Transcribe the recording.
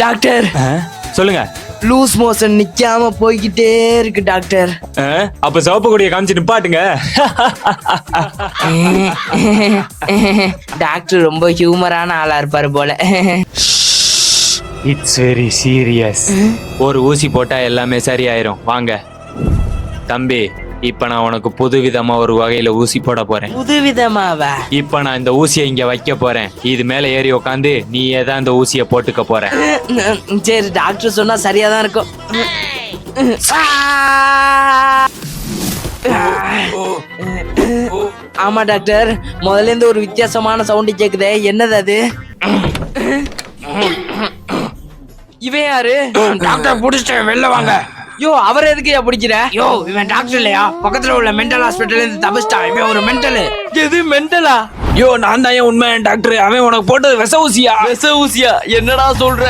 Doctor சொல்லுங்க. Loose motion நிக்காம போய்கிட்டே இருக்கு டாக்டர். அப்ப சிவப்பு கொடியை காமிச்சு நிப்பாட்டுங்க. டாக்டர் ரொம்ப ஹியூமரான ஆளா இருப்பாரு போல. It's very serious. ஒரு ஊசி போட்டா எல்லாமே சரியாயிரும். வாங்க தம்பி, இப்ப நான் உனக்கு புது விதமா ஒரு வகையில ஊசி போட போறேன். புது விதமாவா? இப்ப நான் இந்த ஊசியை இங்க வைக்க போறேன். இது மேல ஏறி உக்காந்து நீ ஏதான் இந்த ஊசியை போட்டுக்க போற. சரி, டாக்டர் சொன்னா சரியாதான் இருக்கும். ஆமா டாக்டர், முதல்ல இருந்து ஒரு வித்தியாசமான சவுண்ட் கேக்குதே, என்னது அது? இவன் யாரு? டாக்டர் புடிச்சிட்டேன், வெளில வாங்க. யோ, அவர் எதுக்கு பிடிக்கிற? யோ, இவன் டாக்டர் இல்லையா? பக்கத்துல உள்ள மென்டல் ஹாஸ்பிட்டல் இருந்து தப்பிச்சிட்டான். இவன் ஒரு மென்டல். எது மென்டலா? யோ, நான் தான் உண்மையான டாக்டர். அவன் உனக்கு போட்டது விஷ ஊசியா? விஷ ஊசியா? என்னடா சொல்ற?